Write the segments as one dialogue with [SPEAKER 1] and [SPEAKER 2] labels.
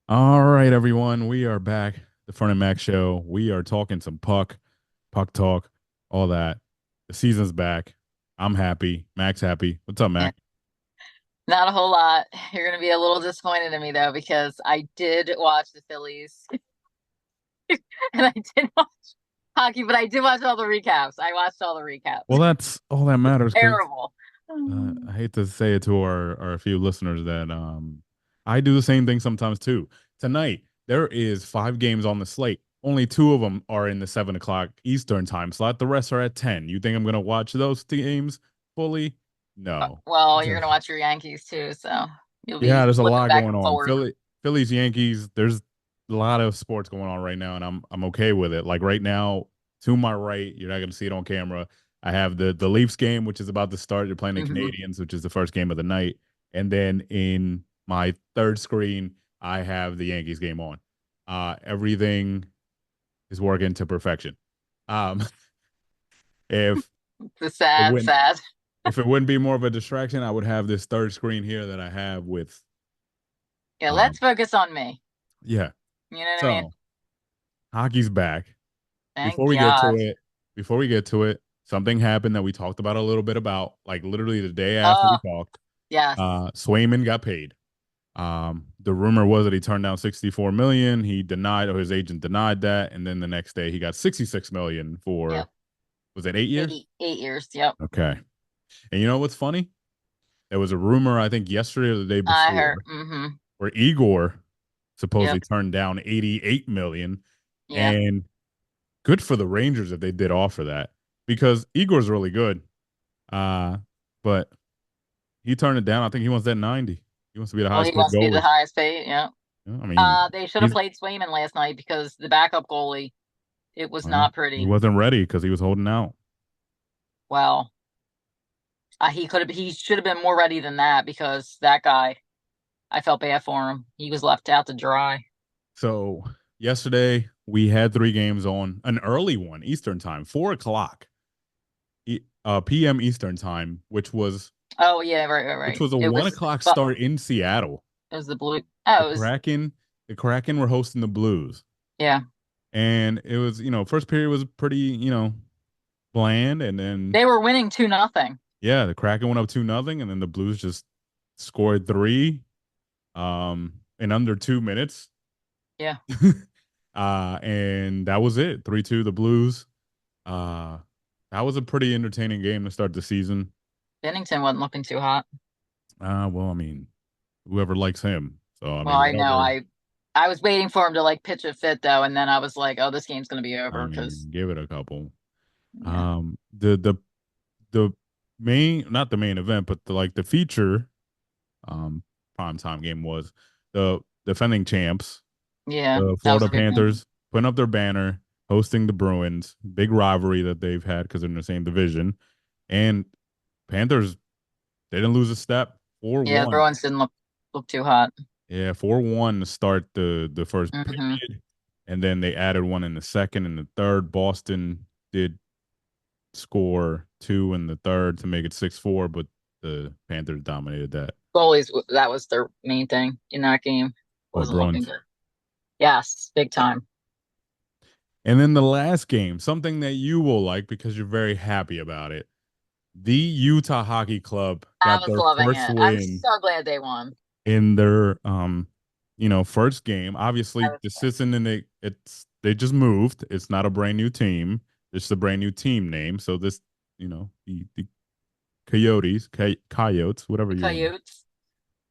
[SPEAKER 1] All right, everyone. We are back. The Fern and Mac show. We are talking some puck talk, all that. The season's back. I'm happy. Mac's happy. What's up,
[SPEAKER 2] Yeah,
[SPEAKER 1] Mac?
[SPEAKER 2] not a whole lot. You're going to be a little disappointed in me though, because I did watch the Phillies and I did watch hockey, but I did watch all the recaps. I watched all the
[SPEAKER 1] Well,
[SPEAKER 2] recaps.
[SPEAKER 1] that's all that matters because
[SPEAKER 2] Terrible.
[SPEAKER 1] I hate to say it to our few listeners that I do the same thing sometimes too. Tonight, there is 5 games on the slate. Only 2 of them are in the 7 o'clock Eastern time slot. The rest are at 10. You think I'm going to watch those games fully? No.
[SPEAKER 2] Well, you're going to watch your Yankees too, so you'll
[SPEAKER 1] Yeah,
[SPEAKER 2] be
[SPEAKER 1] there's a
[SPEAKER 2] flipping
[SPEAKER 1] lot
[SPEAKER 2] back
[SPEAKER 1] going
[SPEAKER 2] and
[SPEAKER 1] on.
[SPEAKER 2] forth.
[SPEAKER 1] Phillies, Yankees. There's a lot of sports going on right now, and I'm okay with it. Like right now, to my right, you're not going to see it on camera. I have the Leafs game, which is about to start. You're playing the
[SPEAKER 2] Hmm.
[SPEAKER 1] Canadians, which is the first game of the night, and then in my third screen, I have the Yankees game on. Everything is working to perfection. Um, if
[SPEAKER 2] The
[SPEAKER 1] it
[SPEAKER 2] sad,
[SPEAKER 1] wouldn't
[SPEAKER 2] sad.
[SPEAKER 1] if it wouldn't be more of a distraction, I would have this third screen here that I have with
[SPEAKER 2] Yeah,
[SPEAKER 1] um
[SPEAKER 2] let's focus on me.
[SPEAKER 1] yeah.
[SPEAKER 2] You know what I mean?
[SPEAKER 1] So hockey's back. Before
[SPEAKER 2] Thank
[SPEAKER 1] we get to
[SPEAKER 2] God.
[SPEAKER 1] it, before we get to it, something happened that we talked about a little bit about, like literally the day after we
[SPEAKER 2] Oh,
[SPEAKER 1] talked.
[SPEAKER 2] yes.
[SPEAKER 1] Swayman got paid. The rumor was that he turned down 64 million. He denied, or his agent denied that, and then the next day he got 66 million for
[SPEAKER 2] Yep.
[SPEAKER 1] was it 8 years?
[SPEAKER 2] 8 years. Yep.
[SPEAKER 1] Okay. And you know what's funny? There was a rumor, I think yesterday or the day
[SPEAKER 2] I
[SPEAKER 1] before,
[SPEAKER 2] heard.
[SPEAKER 1] where Igor supposedly
[SPEAKER 2] Yep.
[SPEAKER 1] turned down 88 million,
[SPEAKER 2] Yeah.
[SPEAKER 1] and good for the Rangers if they did offer that because Igor's really good. Uh, but he turned it down. I think he wants that 90. He wants to be the
[SPEAKER 2] Well,
[SPEAKER 1] highest
[SPEAKER 2] he
[SPEAKER 1] paid
[SPEAKER 2] wants to be the
[SPEAKER 1] goalie.
[SPEAKER 2] highest paid. Yeah.
[SPEAKER 1] I mean,
[SPEAKER 2] They should have
[SPEAKER 1] he's
[SPEAKER 2] played Swayman last night because the backup goalie, it was
[SPEAKER 1] well,
[SPEAKER 2] not
[SPEAKER 1] he
[SPEAKER 2] pretty.
[SPEAKER 1] wasn't ready because he was holding out.
[SPEAKER 2] Well, he should have been more ready than that because that guy, I felt bad for him. He was left out to dry.
[SPEAKER 1] So yesterday we had 3 games on an early one Eastern time, 4 o'clock p.m. Eastern time,
[SPEAKER 2] Oh yeah, right, right,
[SPEAKER 1] which
[SPEAKER 2] right.
[SPEAKER 1] was a
[SPEAKER 2] It
[SPEAKER 1] 1 o'clock
[SPEAKER 2] but
[SPEAKER 1] start in Seattle.
[SPEAKER 2] it was the blue.
[SPEAKER 1] The
[SPEAKER 2] Oh, it was
[SPEAKER 1] Kraken, the Kraken were hosting the Blues,
[SPEAKER 2] yeah.
[SPEAKER 1] and it was first period was pretty bland, and then
[SPEAKER 2] They were winning 2-0.
[SPEAKER 1] yeah, the Kraken went up 2-0, and then the Blues just scored three in under 2 minutes.
[SPEAKER 2] Yeah,
[SPEAKER 1] And that was it. 3-2 the Blues. Uh that was a pretty entertaining game to start the season.
[SPEAKER 2] Bennington wasn't looking too hot.
[SPEAKER 1] Well, I mean, whoever likes him. So I
[SPEAKER 2] Well,
[SPEAKER 1] mean,
[SPEAKER 2] I know.
[SPEAKER 1] whatever.
[SPEAKER 2] I was waiting for him to like pitch a fit though, and then I was like, oh, this game's gonna be
[SPEAKER 1] I
[SPEAKER 2] over because
[SPEAKER 1] mean, give it a couple.
[SPEAKER 2] yeah.
[SPEAKER 1] The main, not the main event, but the feature um prime time game was the defending champs,
[SPEAKER 2] Yeah,
[SPEAKER 1] the
[SPEAKER 2] that was
[SPEAKER 1] Florida
[SPEAKER 2] a good game.
[SPEAKER 1] Panthers, putting up their banner, hosting the Bruins. Big rivalry that they've had because they're in the same division. And Panthers, they didn't lose a step. Four
[SPEAKER 2] Yeah, the
[SPEAKER 1] one.
[SPEAKER 2] Bruins didn't look too hot.
[SPEAKER 1] Yeah, 4-1 to start the first
[SPEAKER 2] Hmm.
[SPEAKER 1] period. And then they added one in the second and the third. Boston did score two in the third to make it 6-4, but the Panthers dominated that.
[SPEAKER 2] Goalies, that was their main thing in that game.
[SPEAKER 1] What,
[SPEAKER 2] Wasn't looking
[SPEAKER 1] Bruins?
[SPEAKER 2] good. Yes, big time.
[SPEAKER 1] And then the last game, something that you will like because you're very happy about it. The Utah Hockey Club
[SPEAKER 2] I
[SPEAKER 1] got
[SPEAKER 2] was
[SPEAKER 1] their
[SPEAKER 2] loving
[SPEAKER 1] first
[SPEAKER 2] it. I'm
[SPEAKER 1] win
[SPEAKER 2] so glad they won.
[SPEAKER 1] in their first game.
[SPEAKER 2] I
[SPEAKER 1] Obviously,
[SPEAKER 2] was,
[SPEAKER 1] this isn't it's they just moved. It's not a brand new team. It's a brand new team name. So this, the Coyotes, whatever
[SPEAKER 2] the
[SPEAKER 1] you want,
[SPEAKER 2] Coyotes,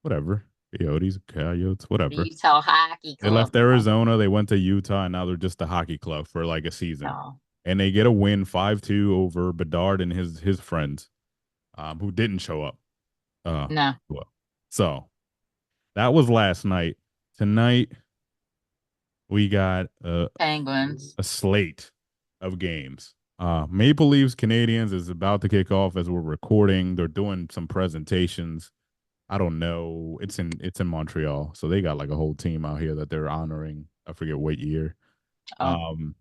[SPEAKER 1] whatever. Coyotes, Coyotes,
[SPEAKER 2] the
[SPEAKER 1] whatever.
[SPEAKER 2] Utah Hockey
[SPEAKER 1] They
[SPEAKER 2] Club.
[SPEAKER 1] left Arizona, they went to Utah, and now they're just a hockey club for like a season.
[SPEAKER 2] No,
[SPEAKER 1] And they get a win 5-2 over Bedard and his friends, who didn't show up.
[SPEAKER 2] no,
[SPEAKER 1] Well, so that was last night. Tonight we got
[SPEAKER 2] Penguins.
[SPEAKER 1] a slate of games. Maple Leafs Canadians is about to kick off as we're recording. They're doing some presentations. I don't know. It's in Montreal, so they got like a whole team out here that they're honoring. I forget what year.
[SPEAKER 2] Oh,
[SPEAKER 1] Um,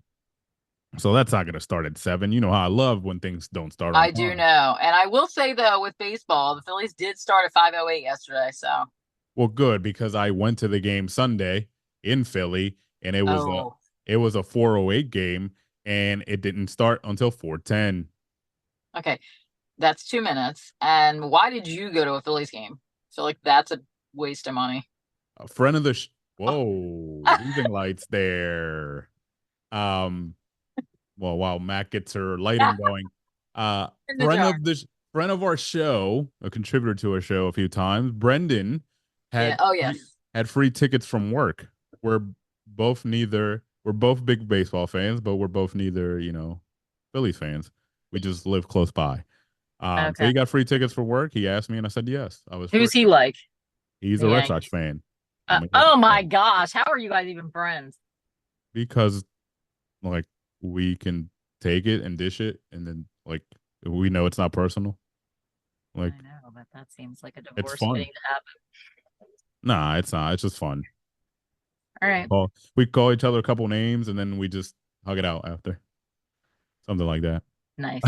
[SPEAKER 1] so that's not going to start at 7. You know how I love when things don't start on
[SPEAKER 2] I do
[SPEAKER 1] time.
[SPEAKER 2] know. And I will say though, with baseball, the Phillies did start at 5:08 yesterday. So
[SPEAKER 1] Well, good because I went to the game Sunday. in Philly, and
[SPEAKER 2] Oh,
[SPEAKER 1] it was a 4:08 game, and it didn't start until 4:10.
[SPEAKER 2] okay. That's 2 minutes. And why did you go to a Phillies game? So like that's a waste of money.
[SPEAKER 1] A friend of the whoa, losing lights there. Um, well, while Matt gets her lighting going, uh,
[SPEAKER 2] In the
[SPEAKER 1] friend
[SPEAKER 2] jar.
[SPEAKER 1] of the friend of our show, a contributor to our show a few times, Brendan
[SPEAKER 2] Yeah.
[SPEAKER 1] had
[SPEAKER 2] Oh yes.
[SPEAKER 1] had free tickets from work. We're both big baseball fans, but we're both neither, Phillies fans. We just live close by. So
[SPEAKER 2] Okay.
[SPEAKER 1] he got free tickets for work. He asked me, and I said yes. I was free.
[SPEAKER 2] Who's he like?
[SPEAKER 1] He's
[SPEAKER 2] The
[SPEAKER 1] a Red Sox
[SPEAKER 2] Yankees.
[SPEAKER 1] fan. I'm a
[SPEAKER 2] Oh
[SPEAKER 1] Yankees
[SPEAKER 2] my
[SPEAKER 1] fan
[SPEAKER 2] gosh. How are you guys even friends?
[SPEAKER 1] because like we can take it and dish it, and then like we know it's not personal. Like
[SPEAKER 2] I know, but that seems like a
[SPEAKER 1] it's
[SPEAKER 2] divorce
[SPEAKER 1] fun.
[SPEAKER 2] waiting to happen.
[SPEAKER 1] Nah, it's not. It's just fun.
[SPEAKER 2] All right.
[SPEAKER 1] We call each other a couple names, and then we just hug it out after something like that.
[SPEAKER 2] Nice.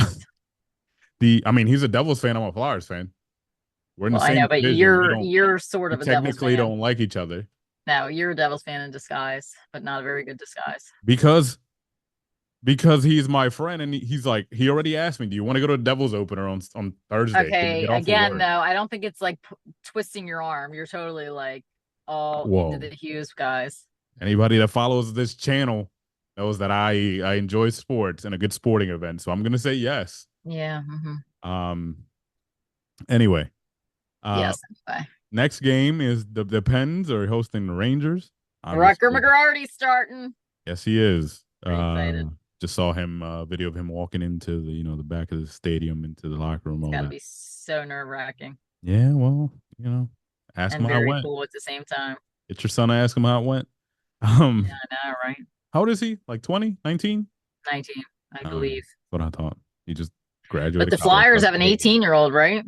[SPEAKER 1] I mean, he's a Devils fan. I'm a Flyers fan. We're in the
[SPEAKER 2] Well, I
[SPEAKER 1] same
[SPEAKER 2] know, but
[SPEAKER 1] division.
[SPEAKER 2] you're sort
[SPEAKER 1] We
[SPEAKER 2] of a Devils
[SPEAKER 1] technically
[SPEAKER 2] fan.
[SPEAKER 1] don't like each other
[SPEAKER 2] No, you're a Devils fan in disguise, but not a very good disguise.
[SPEAKER 1] because he's my friend, and he's like he already asked me, "Do you want to go to the Devils opener on Thursday? Can you
[SPEAKER 2] Okay,
[SPEAKER 1] get off of
[SPEAKER 2] again,
[SPEAKER 1] work?"
[SPEAKER 2] though, I don't think it's like twisting your arm. You're totally like all into
[SPEAKER 1] Whoa!
[SPEAKER 2] the Hughes guys.
[SPEAKER 1] Anybody that follows this channel knows that I enjoy sports and a good sporting event, so I'm gonna say yes.
[SPEAKER 2] Yeah.
[SPEAKER 1] Um. Anyway, uh,
[SPEAKER 2] Yes. Anyway,
[SPEAKER 1] next game is the Pens are hosting the Rangers.
[SPEAKER 2] Rucker
[SPEAKER 1] Obviously,
[SPEAKER 2] McGrarty starting.
[SPEAKER 1] yes, he is.
[SPEAKER 2] Pretty excited.
[SPEAKER 1] Just saw him video of him walking into the back of the stadium into the locker room,
[SPEAKER 2] It's
[SPEAKER 1] all
[SPEAKER 2] got to
[SPEAKER 1] that.
[SPEAKER 2] be so nerve wracking
[SPEAKER 1] Yeah, well, ask him
[SPEAKER 2] and
[SPEAKER 1] how it
[SPEAKER 2] very
[SPEAKER 1] went.
[SPEAKER 2] cool at the same time.
[SPEAKER 1] Get your son to ask him how it went.
[SPEAKER 2] Yeah,
[SPEAKER 1] Um,
[SPEAKER 2] I know, right?
[SPEAKER 1] how old is he? Like 20, 19?
[SPEAKER 2] 19, I
[SPEAKER 1] Oh yeah,
[SPEAKER 2] believe.
[SPEAKER 1] that's what I thought. He just
[SPEAKER 2] But the
[SPEAKER 1] graduated college.
[SPEAKER 2] Flyers
[SPEAKER 1] That's
[SPEAKER 2] have an
[SPEAKER 1] cool.
[SPEAKER 2] 18-year-old, right?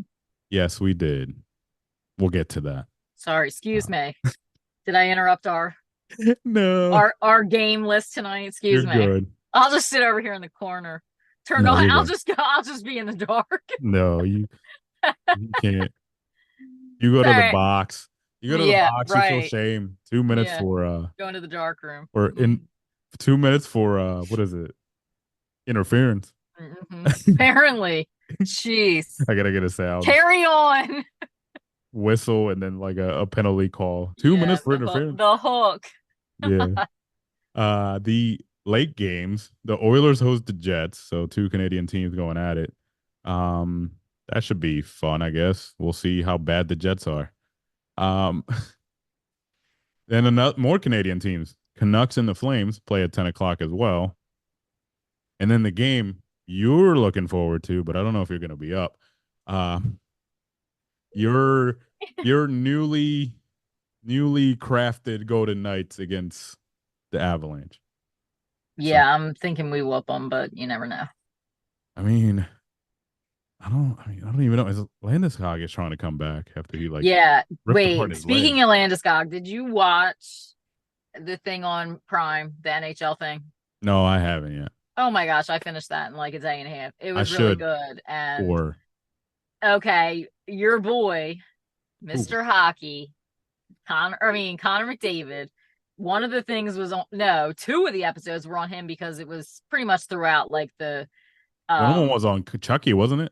[SPEAKER 1] Yes, we did. We'll get to that.
[SPEAKER 2] Sorry, excuse
[SPEAKER 1] Uh,
[SPEAKER 2] me. Did I interrupt
[SPEAKER 1] no,
[SPEAKER 2] our game list tonight?
[SPEAKER 1] you're
[SPEAKER 2] Excuse me.
[SPEAKER 1] good.
[SPEAKER 2] I'll just sit over here in the corner. Turn
[SPEAKER 1] No,
[SPEAKER 2] on.
[SPEAKER 1] you're good.
[SPEAKER 2] I'll just be in the dark.
[SPEAKER 1] No, you can't. You go
[SPEAKER 2] All
[SPEAKER 1] to the
[SPEAKER 2] right.
[SPEAKER 1] box. You go to the
[SPEAKER 2] Yeah,
[SPEAKER 1] box. You feel
[SPEAKER 2] right.
[SPEAKER 1] shame. 2 minutes
[SPEAKER 2] Yeah.
[SPEAKER 1] for
[SPEAKER 2] Going to the dark room.
[SPEAKER 1] or in 2 minutes for what is it? Interference.
[SPEAKER 2] Apparently. Jeez.
[SPEAKER 1] I gotta get a sound
[SPEAKER 2] Carry on.
[SPEAKER 1] whistle and then like a penalty call. Two
[SPEAKER 2] Yeah,
[SPEAKER 1] minutes for interference.
[SPEAKER 2] the hook.
[SPEAKER 1] Yeah. The late games, the Oilers host the Jets, so two Canadian teams going at it. Um, that should be fun, I guess. We'll see how bad the Jets are. Um, then another more Canadian teams, Canucks and the Flames play at 10 o'clock as well. And then the game you're looking forward to, but I don't know if you're going to be up. Uh, your your newly crafted Golden Knights against the Avalanche. So
[SPEAKER 2] Yeah, I'm thinking we whoop them, but you never know.
[SPEAKER 1] I mean, I don't even know. Is Landeskog is trying to come back after he like
[SPEAKER 2] Yeah.
[SPEAKER 1] ripped apart
[SPEAKER 2] Wait,
[SPEAKER 1] his leg?
[SPEAKER 2] speaking of Landeskog, did you watch the thing on Prime, the NHL thing?
[SPEAKER 1] No, I haven't yet.
[SPEAKER 2] Oh my gosh, I finished that in like a day and a half. It
[SPEAKER 1] I
[SPEAKER 2] was really
[SPEAKER 1] should.
[SPEAKER 2] good. And
[SPEAKER 1] Or
[SPEAKER 2] okay, your boy,
[SPEAKER 1] ooh,
[SPEAKER 2] Mr. Hockey, Connor McDavid. One of the things was on, no, two of the episodes were on him because it was pretty much throughout like the
[SPEAKER 1] one of them
[SPEAKER 2] um
[SPEAKER 1] was on Chucky, wasn't it?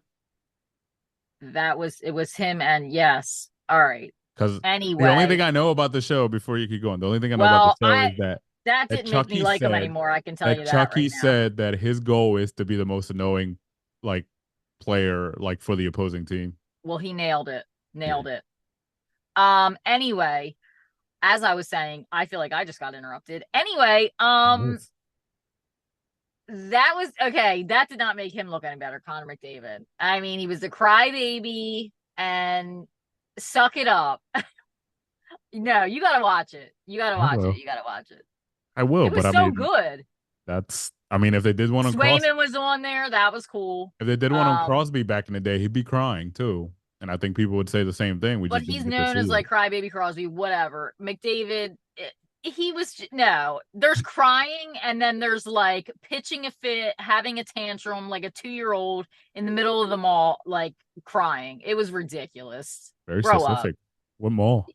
[SPEAKER 2] it was him and yes. All right.
[SPEAKER 1] Because the only thing
[SPEAKER 2] Anyway,
[SPEAKER 1] I know about the show before you keep going, the only thing I know about the
[SPEAKER 2] well,
[SPEAKER 1] show
[SPEAKER 2] I
[SPEAKER 1] is that
[SPEAKER 2] that
[SPEAKER 1] that
[SPEAKER 2] didn't make me
[SPEAKER 1] Chucky
[SPEAKER 2] like him
[SPEAKER 1] said
[SPEAKER 2] anymore. I can tell you that right now.
[SPEAKER 1] that his goal is to be the most annoying like player like for the opposing team.
[SPEAKER 2] Well, he nailed it.
[SPEAKER 1] Yeah.
[SPEAKER 2] Nailed it. Anyway, as I was saying, I feel like I just got interrupted. Anyway,
[SPEAKER 1] Yes.
[SPEAKER 2] that was okay. That did not make him look any better, Connor McDavid. I mean, he was a crybaby and suck it up. No, you gotta watch it. You gotta
[SPEAKER 1] I
[SPEAKER 2] watch it.
[SPEAKER 1] will.
[SPEAKER 2] You gotta watch it.
[SPEAKER 1] I will,
[SPEAKER 2] It
[SPEAKER 1] but
[SPEAKER 2] was
[SPEAKER 1] I
[SPEAKER 2] so
[SPEAKER 1] mean
[SPEAKER 2] good.
[SPEAKER 1] that's I mean
[SPEAKER 2] Swayman was on there. That was cool.
[SPEAKER 1] if they did one on
[SPEAKER 2] Um,
[SPEAKER 1] Crosby back in the day, he'd be crying too. And I think people would say the same thing. We
[SPEAKER 2] but
[SPEAKER 1] just
[SPEAKER 2] he's
[SPEAKER 1] didn't get to
[SPEAKER 2] known as
[SPEAKER 1] see it.
[SPEAKER 2] like Crybaby Crosby, whatever. McDavid, he was no. There's crying, and then there's like pitching a fit, having a tantrum, like a 2-year-old in the middle of the mall, like crying. It was ridiculous.
[SPEAKER 1] Very
[SPEAKER 2] Grow up.
[SPEAKER 1] specific. What mall?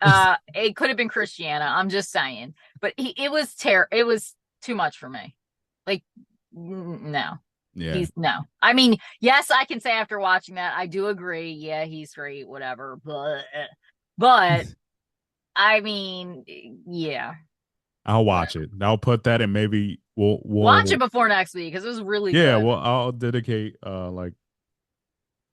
[SPEAKER 2] It could have been Christiana. I'm just saying, but it was it was too much for me. Like, no,
[SPEAKER 1] Yeah.
[SPEAKER 2] no. I mean, yes, I can say after watching that, I do agree. Yeah, he's great, whatever. But I mean, yeah,
[SPEAKER 1] I'll
[SPEAKER 2] whatever.
[SPEAKER 1] watch it. I'll put that and maybe
[SPEAKER 2] Watch it
[SPEAKER 1] we'll
[SPEAKER 2] before next week because it was really
[SPEAKER 1] yeah,
[SPEAKER 2] good.
[SPEAKER 1] well I'll dedicate like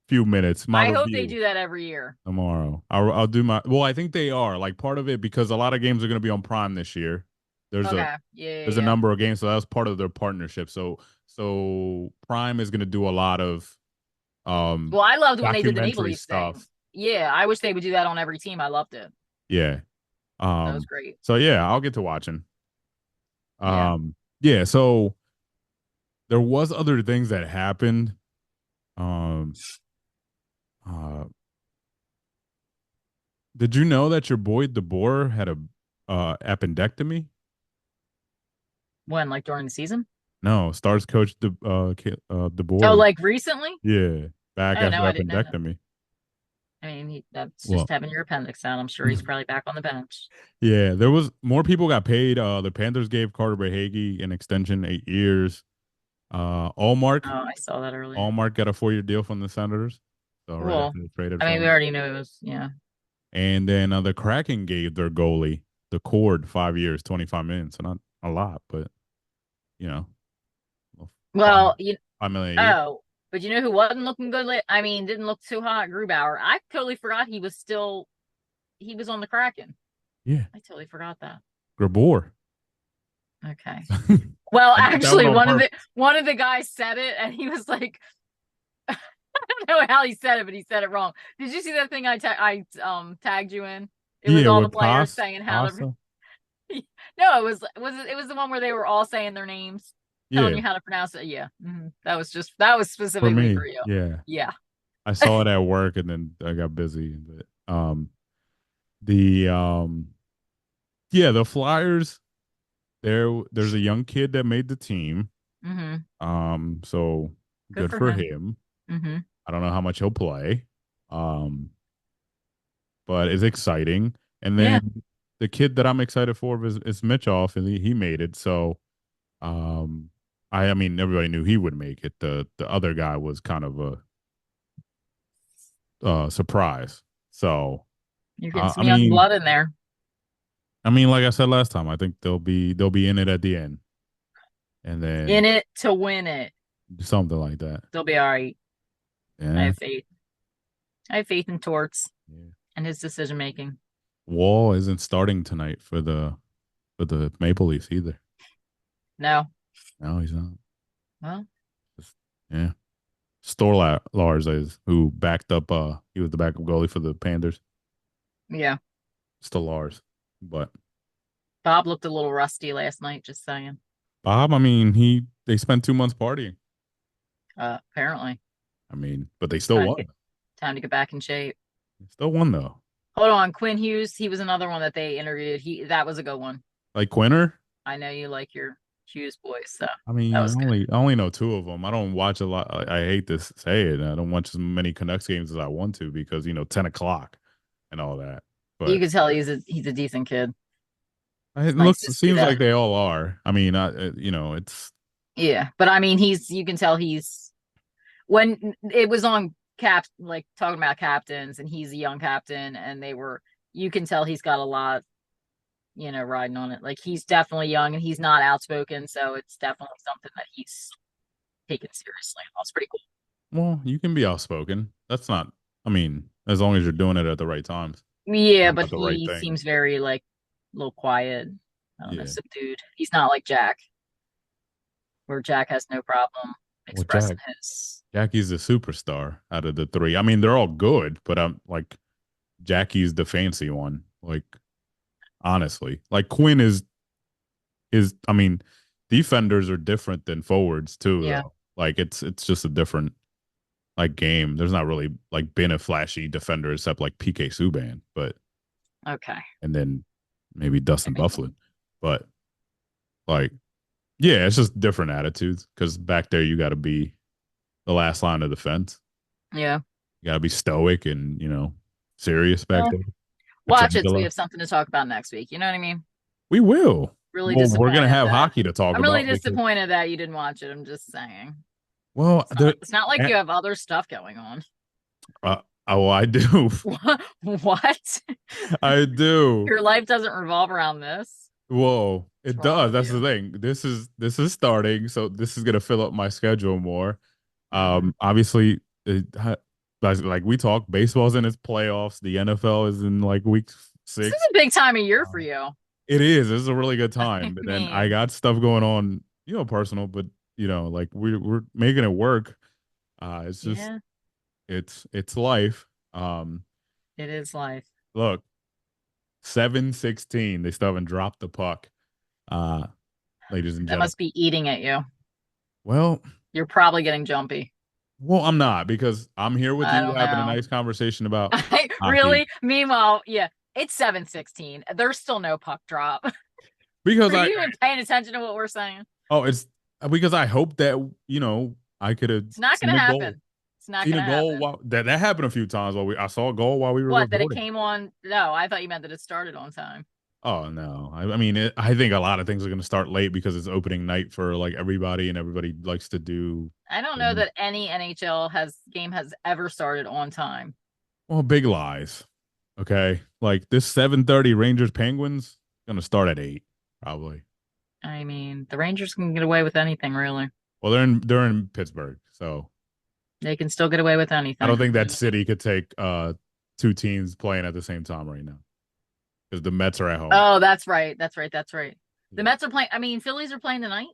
[SPEAKER 1] few minutes my
[SPEAKER 2] I hope they
[SPEAKER 1] review
[SPEAKER 2] do that every year.
[SPEAKER 1] tomorrow. I'll do my well, I think they are like part of it because a lot of games are going to be on Prime this year. There's a
[SPEAKER 2] Okay. Yeah, yeah,
[SPEAKER 1] there's a
[SPEAKER 2] yeah.
[SPEAKER 1] number of games, so that's part of their partnership. So Prime is going to do a lot of um
[SPEAKER 2] Well, I loved when they did the Maple
[SPEAKER 1] documentary
[SPEAKER 2] Leafs thing.
[SPEAKER 1] stuff.
[SPEAKER 2] Yeah, I wish they would do that on every team. I loved it.
[SPEAKER 1] Yeah.
[SPEAKER 2] That was great.
[SPEAKER 1] So yeah, I'll get to watching.
[SPEAKER 2] Yeah.
[SPEAKER 1] Yeah, so there was other things that happened. Um uh did you know that your boy DeBoer had a appendectomy?
[SPEAKER 2] When, like during the season?
[SPEAKER 1] No, Stars coach
[SPEAKER 2] Oh,
[SPEAKER 1] DeBoer.
[SPEAKER 2] like recently?
[SPEAKER 1] Yeah, back
[SPEAKER 2] Oh
[SPEAKER 1] after
[SPEAKER 2] no, I didn't know that.
[SPEAKER 1] appendectomy.
[SPEAKER 2] I mean, that's just
[SPEAKER 1] Well,
[SPEAKER 2] having your appendix out. I'm sure he's probably back on the bench.
[SPEAKER 1] yeah, there was more people got paid. The Panthers gave Carter Verhaeghe an extension, 8 years. Allmark,
[SPEAKER 2] Oh, I saw that earlier.
[SPEAKER 1] Allmark got a 4 year deal from the Senators. So right
[SPEAKER 2] Well,
[SPEAKER 1] after they traded
[SPEAKER 2] I
[SPEAKER 1] for
[SPEAKER 2] mean, we
[SPEAKER 1] him,
[SPEAKER 2] already knew it was, yeah.
[SPEAKER 1] and then the Kraken gave their goalie the cord 5 years, 25 million. So not a lot, but you know, five
[SPEAKER 2] Well, you
[SPEAKER 1] 5 million a year.
[SPEAKER 2] oh, but you know who wasn't looking good? I mean, didn't look too hot. Grubauer. I totally forgot he was on the Kraken.
[SPEAKER 1] Yeah,
[SPEAKER 2] I totally forgot that.
[SPEAKER 1] Grabor.
[SPEAKER 2] Okay. Well,
[SPEAKER 1] I did that one
[SPEAKER 2] actually,
[SPEAKER 1] on purpose.
[SPEAKER 2] one of the guys said it, and he was like, I don't know how he said it, but he said it wrong. Did you see that thing I tagged you in? It was
[SPEAKER 1] Yeah,
[SPEAKER 2] all the
[SPEAKER 1] with
[SPEAKER 2] players saying how to.
[SPEAKER 1] Pasta.
[SPEAKER 2] No, it was the one where they were all saying their names, telling
[SPEAKER 1] Yeah,
[SPEAKER 2] you how to pronounce it. Yeah, that was
[SPEAKER 1] for
[SPEAKER 2] specifically
[SPEAKER 1] me.
[SPEAKER 2] for you.
[SPEAKER 1] Yeah,
[SPEAKER 2] Yeah.
[SPEAKER 1] I saw it at work and then I got busy. But the yeah, the Flyers. There's a young kid that made the team.
[SPEAKER 2] Hmm.
[SPEAKER 1] So
[SPEAKER 2] Good
[SPEAKER 1] good
[SPEAKER 2] for
[SPEAKER 1] for
[SPEAKER 2] him.
[SPEAKER 1] him.
[SPEAKER 2] Hmm.
[SPEAKER 1] I don't know how much he'll play. Um, but it's exciting. And
[SPEAKER 2] Yeah.
[SPEAKER 1] then the kid that I'm excited for is Mitchoff, and he made it. So I mean everybody knew he would make it. The other guy was kind of a surprise. So
[SPEAKER 2] You're getting
[SPEAKER 1] I
[SPEAKER 2] some young
[SPEAKER 1] mean
[SPEAKER 2] blood in there.
[SPEAKER 1] like I said last time, I think they'll be in it at the end, and
[SPEAKER 2] In
[SPEAKER 1] then
[SPEAKER 2] it to win it.
[SPEAKER 1] something like that.
[SPEAKER 2] They'll be all right. I
[SPEAKER 1] Yeah.
[SPEAKER 2] have faith. I have faith in Torts
[SPEAKER 1] Yeah.
[SPEAKER 2] and his decision making.
[SPEAKER 1] Wall isn't starting tonight for the Maple Leafs either.
[SPEAKER 2] No.
[SPEAKER 1] No, he's not.
[SPEAKER 2] Well,
[SPEAKER 1] Just- yeah. Storla Lars is who backed up he was the backup goalie for the Panthers.
[SPEAKER 2] yeah.
[SPEAKER 1] Still Lars. But
[SPEAKER 2] Bob looked a little rusty last night, just saying.
[SPEAKER 1] Bob, I mean, they spent 2 months partying.
[SPEAKER 2] Apparently.
[SPEAKER 1] I mean, but they still
[SPEAKER 2] Time to
[SPEAKER 1] won.
[SPEAKER 2] get time to get back in shape.
[SPEAKER 1] They still won though.
[SPEAKER 2] Hold on, Quinn Hughes. He was another one that they interviewed. That was a good one.
[SPEAKER 1] Like Quinter,
[SPEAKER 2] I know you like your Hughes boys, so
[SPEAKER 1] I
[SPEAKER 2] that
[SPEAKER 1] mean, I
[SPEAKER 2] was good.
[SPEAKER 1] only I only know two of them. I don't watch a lot. I hate to say it. I don't watch as many Canucks games as I want to because 10 o'clock and all that.
[SPEAKER 2] You
[SPEAKER 1] But
[SPEAKER 2] could tell he's a decent kid. It's nice to
[SPEAKER 1] it
[SPEAKER 2] see
[SPEAKER 1] seems
[SPEAKER 2] that.
[SPEAKER 1] like they all are. I mean, it's
[SPEAKER 2] Yeah, but I mean, you can tell he's when it was on like talking about captains, and he's a young captain, and you can tell he's got a lot, riding on it. Like he's definitely young and he's not outspoken, so it's definitely something that he's taken seriously. That's pretty cool.
[SPEAKER 1] well, you can be outspoken. That's not. I mean, as long as you're doing it at the right times,
[SPEAKER 2] Yeah,
[SPEAKER 1] doing
[SPEAKER 2] but
[SPEAKER 1] about the right
[SPEAKER 2] he
[SPEAKER 1] things.
[SPEAKER 2] seems very like a little quiet. I don't know,
[SPEAKER 1] Yeah.
[SPEAKER 2] subdued. He's not like Jack, where Jack has no problem
[SPEAKER 1] Well,
[SPEAKER 2] expressing his.
[SPEAKER 1] Jackie's the superstar out of the three. I mean, they're all good, but I'm like Jackie's the fancy one. Like honestly, like Quinn is. I mean, defenders are different than forwards too,
[SPEAKER 2] Yeah.
[SPEAKER 1] though. Like it's just a different like game. There's not really like been a flashy defender except like PK Subban, but
[SPEAKER 2] Okay.
[SPEAKER 1] and then maybe Dustin
[SPEAKER 2] Maybe.
[SPEAKER 1] Bufflin, but like yeah, it's just different attitudes because back there you got to be the last line of defense.
[SPEAKER 2] Yeah.
[SPEAKER 1] You got to be stoic and serious back
[SPEAKER 2] Well,
[SPEAKER 1] there.
[SPEAKER 2] Watch it so we
[SPEAKER 1] Petrangelo.
[SPEAKER 2] have something to talk about next week. You know what I mean?
[SPEAKER 1] We will.
[SPEAKER 2] Really
[SPEAKER 1] Well, we're gonna
[SPEAKER 2] disappointed
[SPEAKER 1] have
[SPEAKER 2] that
[SPEAKER 1] hockey to talk
[SPEAKER 2] I'm really
[SPEAKER 1] about because
[SPEAKER 2] disappointed that you didn't watch it. I'm just saying.
[SPEAKER 1] well,
[SPEAKER 2] It's not like
[SPEAKER 1] eh,
[SPEAKER 2] you have other stuff going on.
[SPEAKER 1] oh, I do.
[SPEAKER 2] What? What?
[SPEAKER 1] I do.
[SPEAKER 2] Your life doesn't revolve around this.
[SPEAKER 1] Whoa,
[SPEAKER 2] What's
[SPEAKER 1] it
[SPEAKER 2] wrong
[SPEAKER 1] does.
[SPEAKER 2] with
[SPEAKER 1] That's the
[SPEAKER 2] you?
[SPEAKER 1] thing. This is starting, so this is gonna fill up my schedule more.
[SPEAKER 2] Hmm.
[SPEAKER 1] Obviously, like we talk, baseball's in its playoffs. The NFL is in like week
[SPEAKER 2] This is
[SPEAKER 1] six.
[SPEAKER 2] a big time of year for
[SPEAKER 1] Um,
[SPEAKER 2] you.
[SPEAKER 1] it is. This is a really good
[SPEAKER 2] I
[SPEAKER 1] time. But then I
[SPEAKER 2] mean,
[SPEAKER 1] got stuff going on, personal, but like we're making it work. It's just
[SPEAKER 2] yeah,
[SPEAKER 1] it's life. Um,
[SPEAKER 2] it is life.
[SPEAKER 1] look, 7-16. They still haven't dropped the puck. Uh, ladies and
[SPEAKER 2] That
[SPEAKER 1] gentlemen.
[SPEAKER 2] must be eating at you.
[SPEAKER 1] Well,
[SPEAKER 2] You're probably getting jumpy.
[SPEAKER 1] I'm not because I'm here with
[SPEAKER 2] I
[SPEAKER 1] you
[SPEAKER 2] don't
[SPEAKER 1] having a
[SPEAKER 2] know.
[SPEAKER 1] nice conversation about hockey.
[SPEAKER 2] Really? Meanwhile, yeah, it's 7:16. There's still no puck drop.
[SPEAKER 1] Because
[SPEAKER 2] Are you even paying attention to what we're saying?
[SPEAKER 1] it's because I hope that I could have
[SPEAKER 2] It's not
[SPEAKER 1] seen
[SPEAKER 2] gonna
[SPEAKER 1] a goal,
[SPEAKER 2] happen. It's not
[SPEAKER 1] seen a
[SPEAKER 2] gonna
[SPEAKER 1] goal
[SPEAKER 2] happen.
[SPEAKER 1] while that happened a few times while I saw a goal while we were
[SPEAKER 2] What, that it
[SPEAKER 1] recording.
[SPEAKER 2] came on? No, I thought you meant that it started on time.
[SPEAKER 1] Oh no, I mean I think a lot of things are going to start late because it's opening night for like everybody and everybody likes to do.
[SPEAKER 2] I don't know that any NHL has game has ever started on time.
[SPEAKER 1] Well, big lies. Okay, like this 7:30 Rangers Penguins going to start at 8 probably.
[SPEAKER 2] I mean, the Rangers can get away with anything, really.
[SPEAKER 1] Well, they're in Pittsburgh, so
[SPEAKER 2] They can still get away with
[SPEAKER 1] I don't
[SPEAKER 2] anything.
[SPEAKER 1] think that city could take two teams playing at the same time right now because the Mets are at home.
[SPEAKER 2] Oh, that's right. That's right. That's right. The
[SPEAKER 1] Yeah,
[SPEAKER 2] Mets are playing. I mean, Phillies are playing tonight.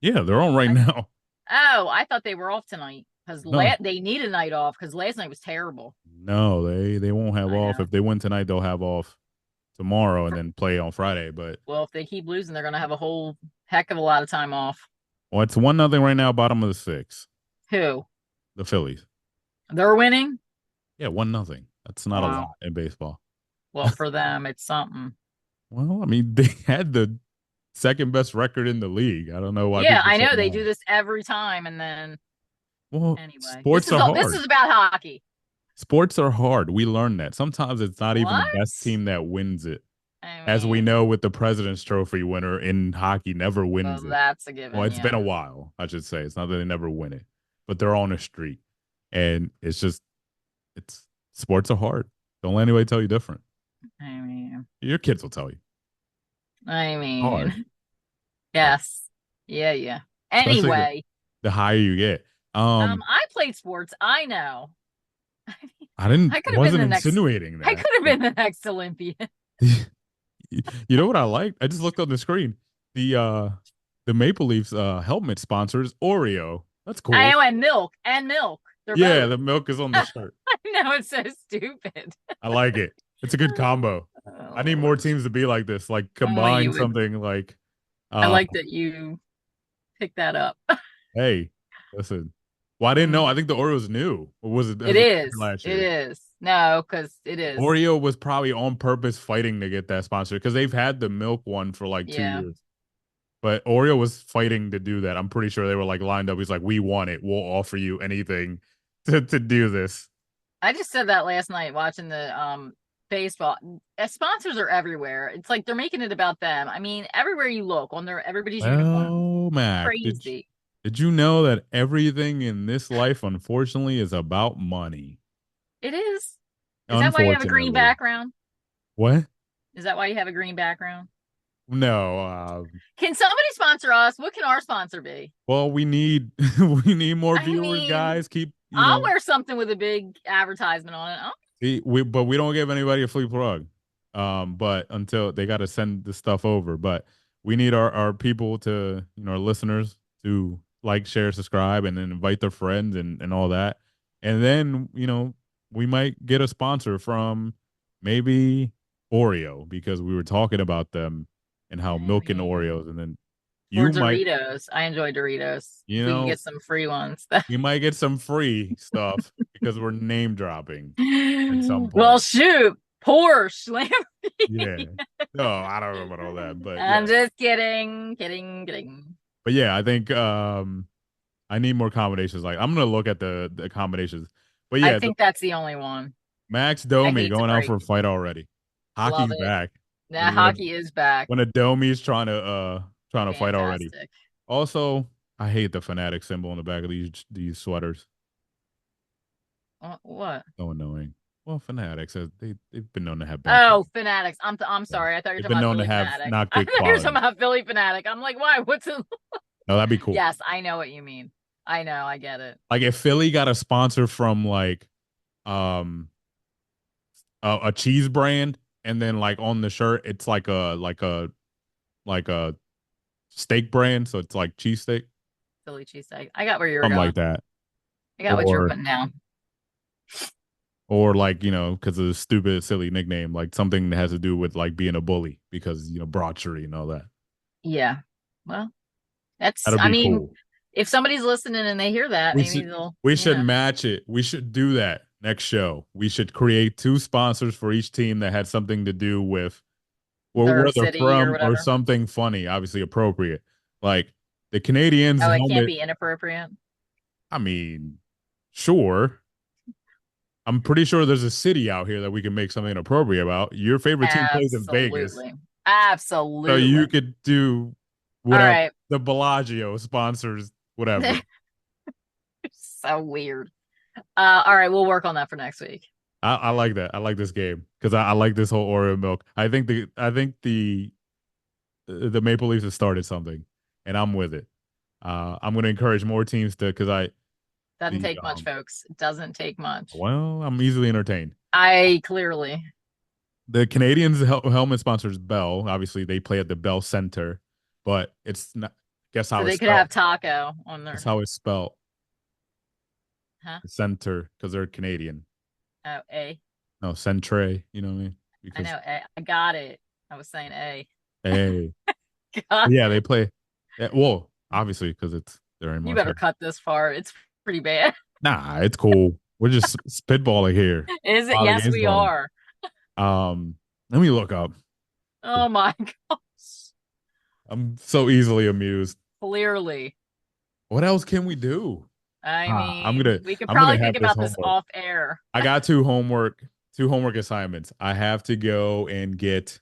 [SPEAKER 1] yeah, they're on right
[SPEAKER 2] I,
[SPEAKER 1] now.
[SPEAKER 2] oh, I thought they were off tonight because
[SPEAKER 1] No,
[SPEAKER 2] they need a night off because last night was terrible.
[SPEAKER 1] no, they won't have
[SPEAKER 2] I
[SPEAKER 1] off.
[SPEAKER 2] know.
[SPEAKER 1] If they win tonight, they'll have off tomorrow and then play on Friday. But
[SPEAKER 2] Well, if they keep losing, they're going to have a whole heck of a lot of time off.
[SPEAKER 1] well, it's 1-0 right now, bottom of the six.
[SPEAKER 2] Who?
[SPEAKER 1] The Phillies.
[SPEAKER 2] They're winning?
[SPEAKER 1] Yeah, 1-0. That's not a
[SPEAKER 2] Wow.
[SPEAKER 1] lot in baseball.
[SPEAKER 2] Well, for them, it's something.
[SPEAKER 1] Well, I mean, they had the second best record in the league. I don't know why
[SPEAKER 2] Yeah,
[SPEAKER 1] people
[SPEAKER 2] I
[SPEAKER 1] say
[SPEAKER 2] know they
[SPEAKER 1] no.
[SPEAKER 2] do this every time, and then
[SPEAKER 1] Well,
[SPEAKER 2] anyway,
[SPEAKER 1] sports are
[SPEAKER 2] this
[SPEAKER 1] hard.
[SPEAKER 2] is about hockey.
[SPEAKER 1] Sports are hard. We learned that. Sometimes it's not even the best
[SPEAKER 2] What?
[SPEAKER 1] team that wins it.
[SPEAKER 2] I
[SPEAKER 1] As we
[SPEAKER 2] mean,
[SPEAKER 1] know, with the President's Trophy winner in hockey, never
[SPEAKER 2] well,
[SPEAKER 1] wins it.
[SPEAKER 2] that's a
[SPEAKER 1] Well,
[SPEAKER 2] given.
[SPEAKER 1] it's been
[SPEAKER 2] Yeah.
[SPEAKER 1] a while, I should say. It's not that they never win it, but they're on a streak. And it's sports are hard. Don't let anybody tell you different.
[SPEAKER 2] I mean,
[SPEAKER 1] Your kids will tell you.
[SPEAKER 2] I
[SPEAKER 1] Hard.
[SPEAKER 2] mean,
[SPEAKER 1] Hard.
[SPEAKER 2] yes. Yeah, yeah.
[SPEAKER 1] Especially
[SPEAKER 2] Anyway,
[SPEAKER 1] the higher you get.
[SPEAKER 2] I played sports. I know.
[SPEAKER 1] I didn't
[SPEAKER 2] I could have been
[SPEAKER 1] wasn't
[SPEAKER 2] the next.
[SPEAKER 1] insinuating
[SPEAKER 2] I
[SPEAKER 1] that.
[SPEAKER 2] could have been the next Olympian.
[SPEAKER 1] You know what I like? I just looked on the screen. The Maple Leafs helmet sponsors Oreo. That's
[SPEAKER 2] I
[SPEAKER 1] cool.
[SPEAKER 2] know, and milk. They're
[SPEAKER 1] Yeah,
[SPEAKER 2] both.
[SPEAKER 1] the milk is on the
[SPEAKER 2] I
[SPEAKER 1] shirt.
[SPEAKER 2] know it's so stupid.
[SPEAKER 1] I like it. It's a good combo. I need
[SPEAKER 2] Oh,
[SPEAKER 1] more teams to be like this, like
[SPEAKER 2] only
[SPEAKER 1] combine
[SPEAKER 2] you would.
[SPEAKER 1] something like
[SPEAKER 2] I
[SPEAKER 1] uh
[SPEAKER 2] like that you picked that up.
[SPEAKER 1] hey, listen. Well, I didn't know.
[SPEAKER 2] Mm.
[SPEAKER 1] I think the Oreo's new. Or was it
[SPEAKER 2] It
[SPEAKER 1] as a
[SPEAKER 2] is.
[SPEAKER 1] last
[SPEAKER 2] It
[SPEAKER 1] year?
[SPEAKER 2] is. No, because it is.
[SPEAKER 1] Oreo was probably on purpose fighting to get that sponsor because they've had the milk one for like two
[SPEAKER 2] Yeah.
[SPEAKER 1] years. But Oreo was fighting to do that. I'm pretty sure they were like lined up. He's like, "We want it. We'll offer you anything to do this."
[SPEAKER 2] I just said that last night watching the baseball. Sponsors are everywhere. It's like they're making it about them. I mean, everywhere you look on their everybody's uniform.
[SPEAKER 1] Well, Mac,
[SPEAKER 2] Crazy.
[SPEAKER 1] did you know that everything in this life, unfortunately, is about money?
[SPEAKER 2] It is. Is that why you have a green
[SPEAKER 1] Unfortunately.
[SPEAKER 2] background?
[SPEAKER 1] What?
[SPEAKER 2] Is that why you have a green background?
[SPEAKER 1] No.
[SPEAKER 2] Can somebody sponsor us? What can our sponsor be?
[SPEAKER 1] Well, we need we need more
[SPEAKER 2] I
[SPEAKER 1] viewers,
[SPEAKER 2] mean,
[SPEAKER 1] guys. Keep
[SPEAKER 2] I'll wear something with a big advertisement on it. Oh,
[SPEAKER 1] but we don't give anybody a free plug. But until they got to send the stuff over, but we need our people to, our listeners to like, share, subscribe, and then invite their friends and all that. And then, we might get a sponsor from maybe Oreo because we were talking about them and how
[SPEAKER 2] I
[SPEAKER 1] milk and
[SPEAKER 2] mean,
[SPEAKER 1] Oreos. And then
[SPEAKER 2] or
[SPEAKER 1] you might,
[SPEAKER 2] Doritos. I enjoy Doritos.
[SPEAKER 1] you
[SPEAKER 2] If we can
[SPEAKER 1] know,
[SPEAKER 2] get some free ones.
[SPEAKER 1] we might get some free stuff because we're name dropping at some
[SPEAKER 2] Well,
[SPEAKER 1] point.
[SPEAKER 2] shoot. Porsche,
[SPEAKER 1] Yeah.
[SPEAKER 2] Lamborghini.
[SPEAKER 1] No, I don't know about all that, but
[SPEAKER 2] I'm
[SPEAKER 1] yeah.
[SPEAKER 2] just kidding. Kidding, kidding.
[SPEAKER 1] But yeah, I think I need more combinations. Like I'm gonna look at the combinations. But
[SPEAKER 2] I
[SPEAKER 1] yeah,
[SPEAKER 2] think that's the only one.
[SPEAKER 1] Max
[SPEAKER 2] I
[SPEAKER 1] Domi
[SPEAKER 2] hate to
[SPEAKER 1] going out
[SPEAKER 2] break.
[SPEAKER 1] for a fight already.
[SPEAKER 2] Love
[SPEAKER 1] Hockey's
[SPEAKER 2] it.
[SPEAKER 1] back.
[SPEAKER 2] Nah, hockey is back.
[SPEAKER 1] When Adomi's trying to fight already.
[SPEAKER 2] Fantastic.
[SPEAKER 1] Also, I hate the fanatic symbol on the back of these sweaters.
[SPEAKER 2] What?
[SPEAKER 1] So annoying. Well, fanatics they've been known to have bad quality.
[SPEAKER 2] Oh, Fanatics. I'm
[SPEAKER 1] Yeah.
[SPEAKER 2] sorry. I thought you were
[SPEAKER 1] They've
[SPEAKER 2] talking
[SPEAKER 1] been
[SPEAKER 2] about
[SPEAKER 1] known to
[SPEAKER 2] Philly
[SPEAKER 1] have
[SPEAKER 2] Fanatic.
[SPEAKER 1] not
[SPEAKER 2] I
[SPEAKER 1] good
[SPEAKER 2] thought you were
[SPEAKER 1] quality.
[SPEAKER 2] talking about Philly Fanatic. I'm like, why? What's it?
[SPEAKER 1] No, that'd be cool.
[SPEAKER 2] Yes, I know what you mean. I know. I get it.
[SPEAKER 1] Like if Philly got a sponsor from like um a cheese brand, and then like on the shirt it's like a steak brand, so it's like cheesesteak,
[SPEAKER 2] Philly cheesesteak. I got where you were
[SPEAKER 1] something
[SPEAKER 2] going.
[SPEAKER 1] like that,
[SPEAKER 2] I got what you were
[SPEAKER 1] or
[SPEAKER 2] putting down.
[SPEAKER 1] like because of the stupid silly nickname, like something that has to do with like being a bully because broachery and all that.
[SPEAKER 2] Yeah. Well, that's,
[SPEAKER 1] That'll
[SPEAKER 2] I
[SPEAKER 1] be
[SPEAKER 2] mean,
[SPEAKER 1] cool.
[SPEAKER 2] if somebody's listening and they hear that,
[SPEAKER 1] We
[SPEAKER 2] maybe
[SPEAKER 1] should
[SPEAKER 2] they'll,
[SPEAKER 1] we should match it. We should do that next show. We should create two sponsors for each team that had something to do with
[SPEAKER 2] their
[SPEAKER 1] where they're
[SPEAKER 2] city or
[SPEAKER 1] from or
[SPEAKER 2] whatever.
[SPEAKER 1] something funny, obviously appropriate. Like the Canadians
[SPEAKER 2] Oh, it can't
[SPEAKER 1] helmet.
[SPEAKER 2] be inappropriate.
[SPEAKER 1] I mean, sure. I'm pretty sure there's a city out here that we can make something appropriate about. Your favorite team plays in Vegas,
[SPEAKER 2] Absolutely.
[SPEAKER 1] so
[SPEAKER 2] Absolutely.
[SPEAKER 1] you could do
[SPEAKER 2] All
[SPEAKER 1] whatever.
[SPEAKER 2] right.
[SPEAKER 1] The Bellagio sponsors whatever.
[SPEAKER 2] So weird. All right, we'll work on that for next week.
[SPEAKER 1] I like that. I like this game because I like this whole Oreo milk. I think the Maple Leafs have started something, and I'm with it. I'm going to encourage more teams to because I
[SPEAKER 2] Doesn't
[SPEAKER 1] the
[SPEAKER 2] take much, folks. It doesn't take much.
[SPEAKER 1] well, I'm easily entertained.
[SPEAKER 2] I clearly.
[SPEAKER 1] The Canadians helmet sponsors Bell. Obviously, they play at the Bell Center, but it's not. Guess
[SPEAKER 2] So
[SPEAKER 1] how it's
[SPEAKER 2] they could
[SPEAKER 1] spelled.
[SPEAKER 2] have taco on
[SPEAKER 1] That's
[SPEAKER 2] their,
[SPEAKER 1] how it's spelled.
[SPEAKER 2] huh?
[SPEAKER 1] The center because they're Canadian.
[SPEAKER 2] Oh, A.
[SPEAKER 1] No, Centre. You know what I mean?
[SPEAKER 2] I
[SPEAKER 1] Because
[SPEAKER 2] know A. I got it. I was saying A.
[SPEAKER 1] hey,
[SPEAKER 2] God,
[SPEAKER 1] yeah, they play. Well, obviously because they're in
[SPEAKER 2] you better
[SPEAKER 1] Montreal.
[SPEAKER 2] cut this far. It's pretty bad.
[SPEAKER 1] Nah, it's cool. We're just spitballing here
[SPEAKER 2] Is it?
[SPEAKER 1] while the
[SPEAKER 2] Yes,
[SPEAKER 1] game's
[SPEAKER 2] we
[SPEAKER 1] going.
[SPEAKER 2] are.
[SPEAKER 1] Let me look up.
[SPEAKER 2] Oh my gosh.
[SPEAKER 1] I'm so easily amused.
[SPEAKER 2] Clearly.
[SPEAKER 1] What else can we do?
[SPEAKER 2] I
[SPEAKER 1] Ah, I'm gonna
[SPEAKER 2] mean, we could
[SPEAKER 1] I'm gonna
[SPEAKER 2] probably
[SPEAKER 1] have
[SPEAKER 2] think
[SPEAKER 1] this
[SPEAKER 2] about this
[SPEAKER 1] homework.
[SPEAKER 2] off air.
[SPEAKER 1] I got two homework assignments. I have to go and get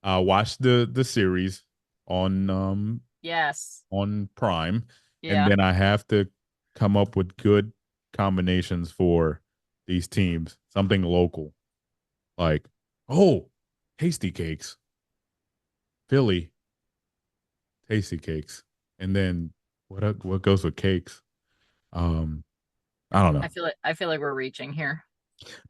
[SPEAKER 1] watch the series on
[SPEAKER 2] Yes.
[SPEAKER 1] on Prime, and
[SPEAKER 2] Yeah.
[SPEAKER 1] then I have to come up with good combinations for these teams. Something local, like oh, tasty cakes, Philly tasty cakes, and then what goes with cakes? Um, I don't know.
[SPEAKER 2] I feel like we're reaching here.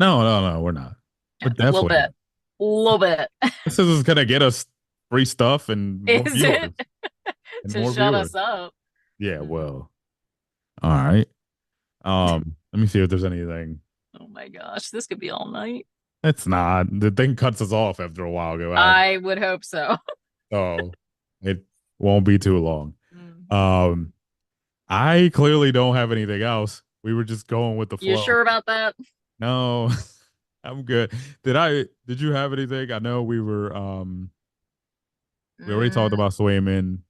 [SPEAKER 1] No, we're not. We're
[SPEAKER 2] Yeah, a little
[SPEAKER 1] definitely
[SPEAKER 2] bit.
[SPEAKER 1] not.
[SPEAKER 2] A little bit.
[SPEAKER 1] This is gonna get us free stuff and more
[SPEAKER 2] Is it
[SPEAKER 1] viewers and
[SPEAKER 2] to
[SPEAKER 1] more
[SPEAKER 2] shut
[SPEAKER 1] viewers.
[SPEAKER 2] us up?
[SPEAKER 1] Yeah,
[SPEAKER 2] Hmm.
[SPEAKER 1] well, all right. Let me see if there's anything.
[SPEAKER 2] Oh my gosh, this could be all night.
[SPEAKER 1] It's not. The thing cuts us off after a while.
[SPEAKER 2] I would hope so.
[SPEAKER 1] So it won't be too long.
[SPEAKER 2] Hmm.
[SPEAKER 1] Um, I clearly don't have anything else. We were just going with the
[SPEAKER 2] You
[SPEAKER 1] flow.
[SPEAKER 2] sure about that?
[SPEAKER 1] No, I'm good. Did you have anything? I know we already talked
[SPEAKER 2] Mm,
[SPEAKER 1] about Swayman.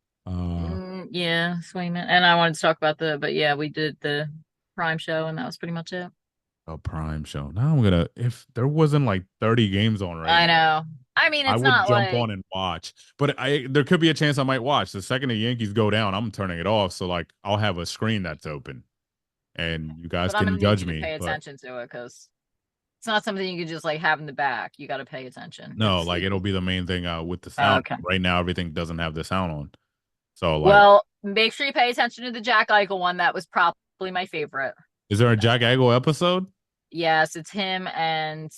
[SPEAKER 2] yeah, Swayman. And I wanted to talk about but yeah, we did the Prime show, and that was pretty much it.
[SPEAKER 1] A Prime show. Now I'm gonna if there wasn't like 30 games on right
[SPEAKER 2] I
[SPEAKER 1] now,
[SPEAKER 2] know. I mean,
[SPEAKER 1] I
[SPEAKER 2] it's
[SPEAKER 1] would
[SPEAKER 2] not
[SPEAKER 1] jump
[SPEAKER 2] like,
[SPEAKER 1] on and watch. But I there could be a chance I might watch. The second the Yankees go down, I'm turning it off. So like I'll have a screen that's open and you guys
[SPEAKER 2] but I'm
[SPEAKER 1] can
[SPEAKER 2] gonna need
[SPEAKER 1] judge
[SPEAKER 2] you to
[SPEAKER 1] me.
[SPEAKER 2] pay
[SPEAKER 1] But
[SPEAKER 2] attention to it because it's not something you can just like have in the back. You got to pay attention.
[SPEAKER 1] no, like it'll be the main thing with the sound.
[SPEAKER 2] Okay.
[SPEAKER 1] Right now everything doesn't have the sound on. So like
[SPEAKER 2] Well, make sure you pay attention to the Jack Eichel one. That was probably my favorite.
[SPEAKER 1] is there a Jack Agel episode?
[SPEAKER 2] Yes, it's him and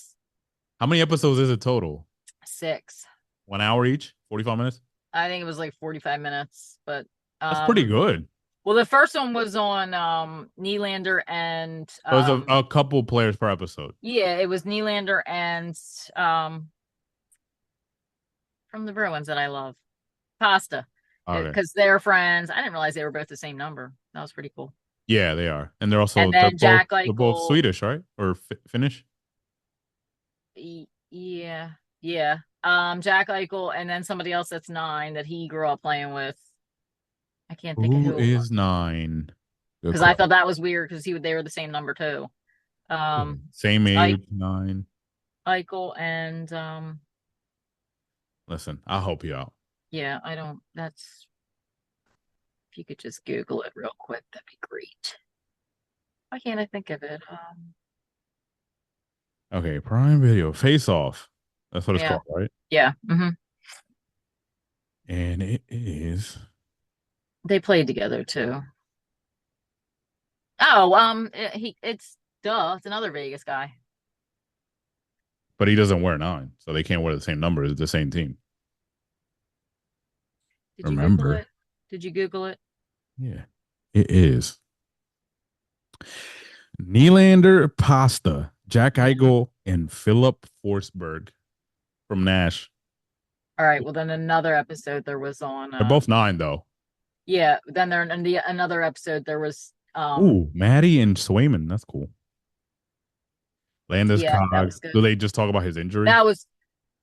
[SPEAKER 1] How many episodes is it total?
[SPEAKER 2] six.
[SPEAKER 1] 1 hour each? 45 minutes?
[SPEAKER 2] I think it was like 45 minutes, but
[SPEAKER 1] That's pretty
[SPEAKER 2] um
[SPEAKER 1] good.
[SPEAKER 2] well, the first one was on Nylander and
[SPEAKER 1] So it's a couple players per episode.
[SPEAKER 2] yeah, it was Nylander and um from the Bruins that I love. Pasta.
[SPEAKER 1] Okay.
[SPEAKER 2] Because they're friends. I didn't realize they were both the same number. That was pretty cool.
[SPEAKER 1] Yeah, they are. And
[SPEAKER 2] And
[SPEAKER 1] they're
[SPEAKER 2] then
[SPEAKER 1] both
[SPEAKER 2] Jack
[SPEAKER 1] they're both
[SPEAKER 2] Eichel,
[SPEAKER 1] Swedish, right? Or Finnish?
[SPEAKER 2] yeah, yeah. Jack Eichel, and then somebody else that's nine that he grew up playing with. I can't think of
[SPEAKER 1] Who
[SPEAKER 2] who it was
[SPEAKER 1] is 9? Good
[SPEAKER 2] because I
[SPEAKER 1] question.
[SPEAKER 2] thought that was weird because they were the same number too.
[SPEAKER 1] Same
[SPEAKER 2] I
[SPEAKER 1] age, 9.
[SPEAKER 2] Eichel and
[SPEAKER 1] Listen, I'll help you out.
[SPEAKER 2] Yeah, I don't. That's if you could just Google it real quick, that'd be great. Why can't I think of it?
[SPEAKER 1] Okay, Prime Video, Face Off. That's what it's
[SPEAKER 2] Yeah,
[SPEAKER 1] called, right?
[SPEAKER 2] yeah.
[SPEAKER 1] And it is,
[SPEAKER 2] They played together too. Oh, it's duh. It's another Vegas guy.
[SPEAKER 1] but he doesn't wear nine, so they can't wear the same number. It's the same team.
[SPEAKER 2] Did you Google
[SPEAKER 1] Remember?
[SPEAKER 2] it? Did you Google it?
[SPEAKER 1] Yeah, it is Nylander Pasta, Jack
[SPEAKER 2] Yeah.
[SPEAKER 1] Eichel, and Philip Forsberg from Nash.
[SPEAKER 2] All right. Well, then another episode there was on.
[SPEAKER 1] They're both nine though.
[SPEAKER 2] Yeah. Then there in the another episode there was.
[SPEAKER 1] Ooh, Maddie and Swayman. That's cool. Landis
[SPEAKER 2] Yeah, that
[SPEAKER 1] Cog.
[SPEAKER 2] was good.
[SPEAKER 1] Do they just talk about his injury?
[SPEAKER 2] That was.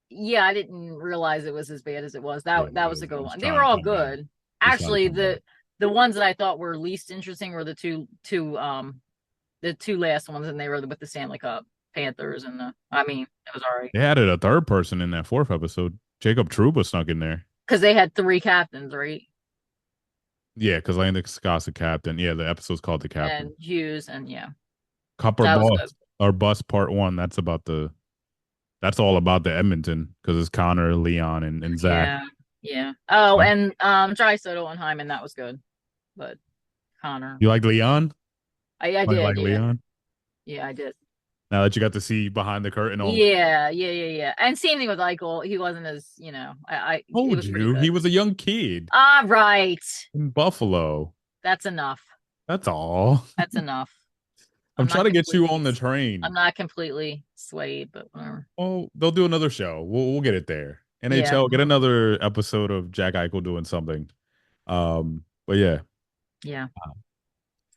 [SPEAKER 2] Yeah, I didn't realize it was as bad as it was.
[SPEAKER 1] Yeah,
[SPEAKER 2] That was a
[SPEAKER 1] it
[SPEAKER 2] good
[SPEAKER 1] was
[SPEAKER 2] one. They were
[SPEAKER 1] trying to
[SPEAKER 2] all
[SPEAKER 1] come back.
[SPEAKER 2] good.
[SPEAKER 1] He's trying to
[SPEAKER 2] Actually,
[SPEAKER 1] come back.
[SPEAKER 2] the ones that I thought were least interesting were the two last ones, and they were with the Stanley Cup Panthers and the. I mean, it was all right
[SPEAKER 1] They added a third person in that fourth episode. Jacob Trouba snuck in there.
[SPEAKER 2] because they had three captains, right?
[SPEAKER 1] Yeah, because Landis Scott's the captain. Yeah, the episode's called The
[SPEAKER 2] And
[SPEAKER 1] Captain.
[SPEAKER 2] Hughes, and yeah,
[SPEAKER 1] Copper
[SPEAKER 2] that was good.
[SPEAKER 1] Boss or Bus Part One. That's all about the Edmonton because it's Connor, Leon, and Zach.
[SPEAKER 2] Yeah, yeah. Oh,
[SPEAKER 1] Huh?
[SPEAKER 2] and Dry Soto and Hyman, that was good. But Connor,
[SPEAKER 1] You like Leon?
[SPEAKER 2] I
[SPEAKER 1] Oh, you
[SPEAKER 2] did,
[SPEAKER 1] like
[SPEAKER 2] yeah,
[SPEAKER 1] Leon?
[SPEAKER 2] yeah, I did.
[SPEAKER 1] Now that you got to see behind the curtain, all
[SPEAKER 2] Yeah. And same thing with Eichel. He wasn't as, it
[SPEAKER 1] told
[SPEAKER 2] was pretty
[SPEAKER 1] you
[SPEAKER 2] good.
[SPEAKER 1] he was a young kid
[SPEAKER 2] All right.
[SPEAKER 1] in Buffalo.
[SPEAKER 2] That's enough.
[SPEAKER 1] That's all.
[SPEAKER 2] That's enough.
[SPEAKER 1] I'm
[SPEAKER 2] I'm
[SPEAKER 1] trying
[SPEAKER 2] not
[SPEAKER 1] to get you on
[SPEAKER 2] completely
[SPEAKER 1] the
[SPEAKER 2] I'm
[SPEAKER 1] train.
[SPEAKER 2] not completely swayed, but whatever.
[SPEAKER 1] Oh, they'll do another show. We'll get it there.
[SPEAKER 2] Yeah.
[SPEAKER 1] NHL, get another episode of Jack Eichel doing something. But yeah,
[SPEAKER 2] Yeah.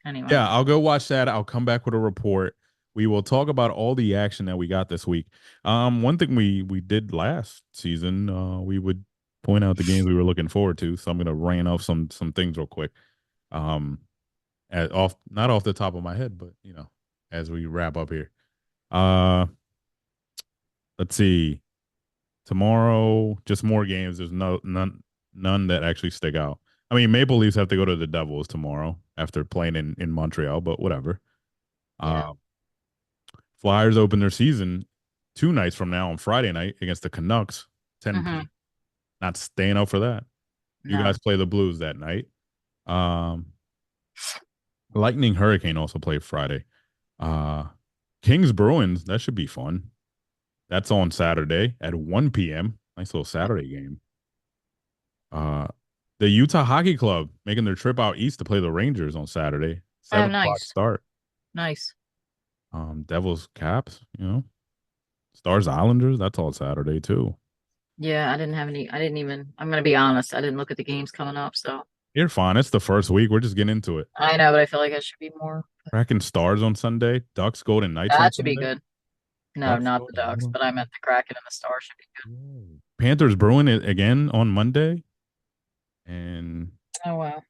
[SPEAKER 2] Anyway.
[SPEAKER 1] yeah, I'll go watch that. I'll come back with a report. We will talk about all the action that we got this week. One thing we did last season, we would point out the games we were looking forward to. So I'm gonna ran off some things real quick. Um, off not off the top of my head, but as we wrap up here. Uh, let's see. Tomorrow, just more games. There's none that actually stick out. I mean, Maple Leafs have to go to the Devils tomorrow after playing in Montreal, but whatever.
[SPEAKER 2] Yeah.
[SPEAKER 1] Uh, Flyers open their season 2 nights from now on Friday night against the Canucks, 10
[SPEAKER 2] Mm-hmm.
[SPEAKER 1] p.m. Not staying out for that. You
[SPEAKER 2] No.
[SPEAKER 1] guys play the Blues that night. Um, Lightning Hurricane also play Friday. Uh, Kings Bruins, that should be fun. That's on Saturday at 1 p.m. Nice little Saturday game. Uh, the Utah Hockey Club making their trip out east to play the Rangers on Saturday.
[SPEAKER 2] Oh,
[SPEAKER 1] 7 o'clock
[SPEAKER 2] nice.
[SPEAKER 1] start.
[SPEAKER 2] Nice.
[SPEAKER 1] Devils Caps, Stars Islanders, that's all Saturday too.
[SPEAKER 2] Yeah, I didn't even, I'm gonna be honest, I didn't look at the games coming up, so
[SPEAKER 1] You're fine. It's the first week. We're just getting into it.
[SPEAKER 2] I know, but I feel like I should be more.
[SPEAKER 1] Kraken Stars on Sunday. Ducks Golden Knights on
[SPEAKER 2] That should be
[SPEAKER 1] Sunday.
[SPEAKER 2] good. No,
[SPEAKER 1] Ducks
[SPEAKER 2] not the
[SPEAKER 1] Golden. Hold
[SPEAKER 2] Ducks,
[SPEAKER 1] on.
[SPEAKER 2] but I meant the Kraken and the Stars should be
[SPEAKER 1] Whoa. Panthers Bruin it again on Monday. And
[SPEAKER 2] good. Oh wow.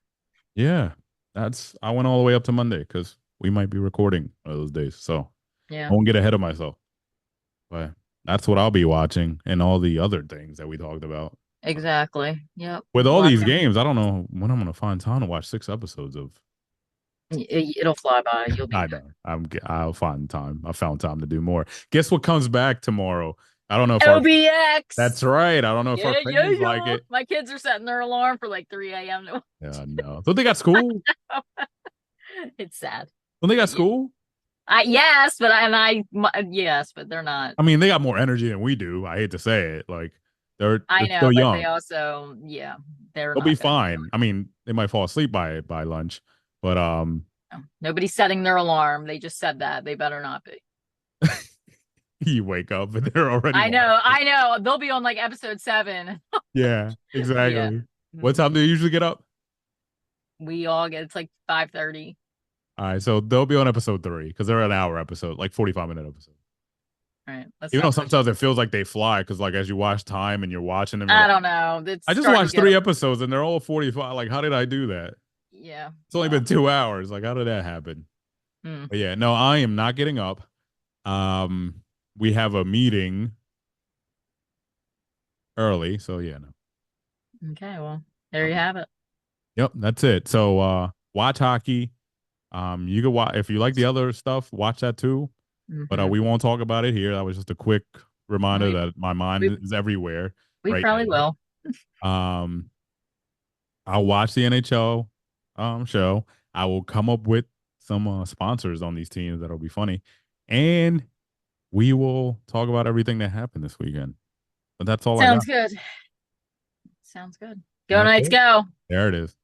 [SPEAKER 1] yeah, I went all the way up to Monday because we might be recording one of those days. So I
[SPEAKER 2] Yeah,
[SPEAKER 1] won't get ahead of myself. But that's what I'll be watching and all the other things that we talked about.
[SPEAKER 2] exactly. Yep.
[SPEAKER 1] With all these
[SPEAKER 2] Watching.
[SPEAKER 1] games, I don't know when I'm going to find time to watch 6 episodes of.
[SPEAKER 2] It'll fly by. You'll be
[SPEAKER 1] I know. I'll find time. I found time to do more. Guess what comes back tomorrow? I don't know if
[SPEAKER 2] good.
[SPEAKER 1] our
[SPEAKER 2] OBX.
[SPEAKER 1] That's right. I don't know if our fans like
[SPEAKER 2] Yeah.
[SPEAKER 1] it.
[SPEAKER 2] My kids are setting their alarm for like 3 a.m.
[SPEAKER 1] Yeah, no. Don't they got school?
[SPEAKER 2] It's sad.
[SPEAKER 1] Don't they got
[SPEAKER 2] Y-
[SPEAKER 1] school?
[SPEAKER 2] yes, yes, but they're not.
[SPEAKER 1] I mean, they got more energy than we do. I hate to say it. Like
[SPEAKER 2] I
[SPEAKER 1] they're
[SPEAKER 2] know,
[SPEAKER 1] still
[SPEAKER 2] but they
[SPEAKER 1] young.
[SPEAKER 2] also, yeah, they're
[SPEAKER 1] They'll be
[SPEAKER 2] not gonna be
[SPEAKER 1] fine. I mean, they might fall asleep by lunch, but
[SPEAKER 2] no. Nobody's setting their alarm. They just said that. They better not be.
[SPEAKER 1] you wake up and they're already
[SPEAKER 2] I
[SPEAKER 1] watching.
[SPEAKER 2] know, I know. They'll be on like episode 7.
[SPEAKER 1] Yeah,
[SPEAKER 2] Yeah.
[SPEAKER 1] exactly. What
[SPEAKER 2] Mhm.
[SPEAKER 1] time do you usually get up?
[SPEAKER 2] We all get it's like 5:30.
[SPEAKER 1] All right, so they'll be on episode 3 because they're an hour episode, like 45-minute episode.
[SPEAKER 2] Right. Let's
[SPEAKER 1] Even though
[SPEAKER 2] not push
[SPEAKER 1] sometimes
[SPEAKER 2] it.
[SPEAKER 1] it feels like they fly because, like, as you watch time and you're watching them, you're
[SPEAKER 2] I
[SPEAKER 1] like,
[SPEAKER 2] don't know. It's
[SPEAKER 1] I just
[SPEAKER 2] starting to
[SPEAKER 1] watched
[SPEAKER 2] get
[SPEAKER 1] 3 episodes and they're all 45. Like, how did I do that?
[SPEAKER 2] yeah.
[SPEAKER 1] It's only been
[SPEAKER 2] Well,
[SPEAKER 1] 2 hours. Like, how did that happen?
[SPEAKER 2] hmm.
[SPEAKER 1] But yeah, no, I am not getting up. Um, we have a meeting early. So yeah, no.
[SPEAKER 2] Okay, well, there you
[SPEAKER 1] Um,
[SPEAKER 2] have it.
[SPEAKER 1] yep, that's it. So watch hockey. You can watch if you like the other stuff, watch that too. But
[SPEAKER 2] Hmm.
[SPEAKER 1] we won't talk about it here. That was just a quick reminder
[SPEAKER 2] We
[SPEAKER 1] that my
[SPEAKER 2] we
[SPEAKER 1] mind is everywhere
[SPEAKER 2] we
[SPEAKER 1] right
[SPEAKER 2] probably
[SPEAKER 1] now.
[SPEAKER 2] will.
[SPEAKER 1] Um, I'll watch the NHL show. I will come up with some sponsors on these teams that'll be funny, and we will talk about everything that happened this weekend. But that's all I got.
[SPEAKER 2] Sounds good. Sounds good. Go
[SPEAKER 1] That's
[SPEAKER 2] Knights,
[SPEAKER 1] it.
[SPEAKER 2] go.
[SPEAKER 1] There it is.